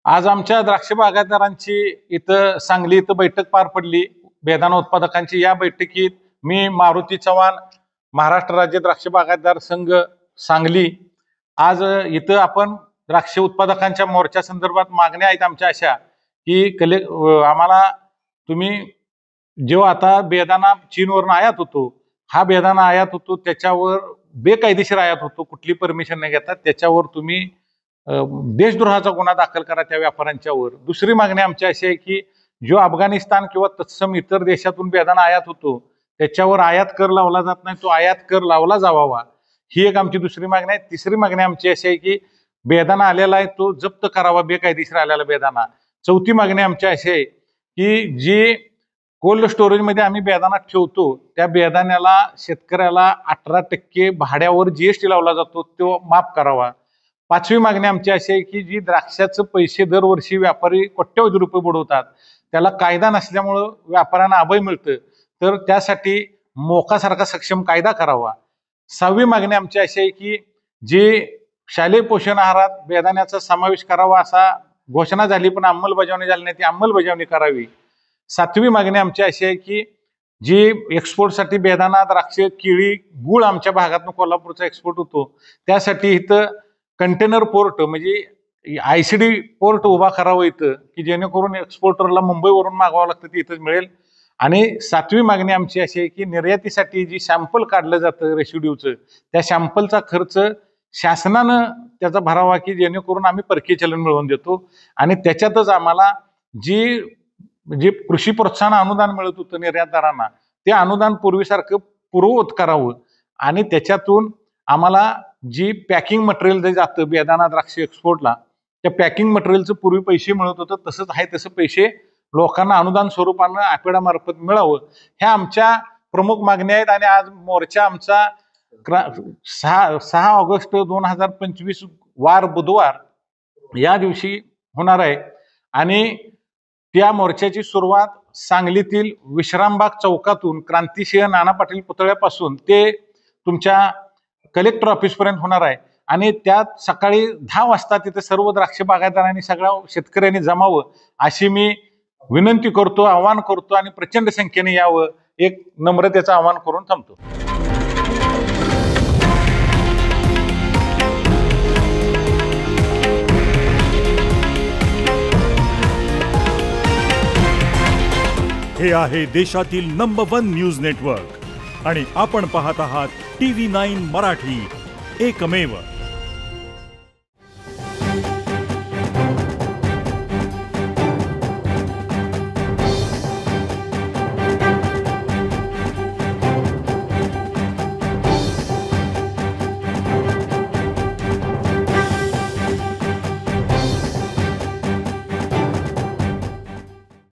आज आमच्या द्राक्ष बागायतदारांची इथं सांगली इथं बैठक पार पडली बेदाणा उत्पादकांची। या बैठकीत मी मारुती चव्हाण, महाराष्ट्र राज्य द्राक्ष बागायतदार संघ सांगली, आज इथं आपण द्राक्ष उत्पादकांच्या मोर्चा संदर्भात मागण्या आहेत आमच्या अशा की आम्हाला तुम्ही जो आता बेदाणा चीनवरून आयात होतो, हा बेदाणा आयात होतो त्याच्यावर बेकायदेशीर आयात होतो, कुठली परमिशन न घेता, त्याच्यावर तुम्ही देशद्रोहाचा गुन्हा दाखल करा त्या व्यापाऱ्यांच्यावर। दुसरी मागणी आमची अशी आहे की जो अफगाणिस्तान किंवा तत्सम इतर देशातून बेदाणा आयात होतो त्याच्यावर आयात कर लावला जात नाही, तो आयात कर लावला जावा, ही एक आमची दुसरी मागणी आहे। तिसरी मागणी आमची अशी आहे की बेदाणा आलेला आहे तो जप्त करावा, बेकायदेशीर आलेला बेदाणा। चौथी मागणी आमची अशी आहे की जी कोल्ड स्टोरेज मध्ये आम्ही बेदाणा ठेवतो त्या बेदाण्याला शेतकऱ्याला 18% भाड्यावर जीएसटी लावला जातो, तो माफ करावा। पाचवी मागणी आमची अशी आहे की जी द्राक्षाचे पैसे दरवर्षी व्यापारी कोट्यवधी रुपये बुडवतात, त्याला कायदा नसल्यामुळं व्यापाऱ्यांना अभय मिळतं, तर त्यासाठी मोकासारखा सक्षम कायदा करावा। सहावी मागणी आमची अशी आहे की जी शालेय पोषण आहारात बेदाण्याचा समावेश करावा असा घोषणा झाली पण अंमलबजावणी झाली नाही, ती अंमलबजावणी करावी। सातवी मागणी आमची अशी आहे की जी एक्सपोर्टसाठी बेदाणा, द्राक्ष, केळी, गूळ आमच्या भागातून कोल्हापूरचा एक्सपोर्ट होतो, त्यासाठी इथं कंटेनर पोर्ट म्हणजे आयसीडी पोर्ट उभा करावं इथं की जेणेकरून एक्सपोर्टरला मुंबईवरून मागवावं लागतं ते इथंच मिळेल। आणि सातवी मागणी आमची अशी आहे की निर्यातीसाठी जी सॅम्पल काढलं जातं रेसिड्यूचं, त्या सॅम्पलचा खर्च शासनानं त्याचा भरावा की जेणेकरून आम्ही परकीय चलन मिळवून देतो। आणि त्याच्यातच आम्हाला जे कृषी प्रोत्साहन अनुदान मिळत होतं निर्यातदारांना, ते अनुदान पूर्वीसारखं पूर्ववत करावं आणि त्याच्यातून आम्हाला जी पॅकिंग मटेरियल जे जातं बेदाणा द्राक्ष एक्सपोर्टला, त्या पॅकिंग मटेरियलचं पूर्वी पैसे मिळत होतं तसंच आहे तसं पैसे लोकांना अनुदान स्वरूपानं आपेडा मार्फत मिळावं, ह्या आमच्या प्रमुख मागण्या आहेत। आणि आज मोर्चा आमचा 6 ऑगस्ट 2025 वार बुधवार या दिवशी होणार आहे आणि त्या मोर्चाची सुरुवात सांगलीतील विश्रामबाग चौकातून क्रांतिसिंह नाना पाटील पुतळ्यापासून ते तुमच्या कलेक्टर ऑफिस पर्यंत होणार आहे। आणि त्यात सकाळी 10 वाजता तिथे सर्व द्राक्ष बागायतदारांनी सगळ्या शेतकऱ्यांनी जमावं अशी मी विनंती करतो, आवाहन करतो आणि प्रचंड संख्येने यावं एक नम्रतेचं आवाहन करून थांबतो। हे आहे देशातील नंबर 1 न्यूज नेटवर्क आणि आपण पाहत आहात TV9 मराठी, एकमेव।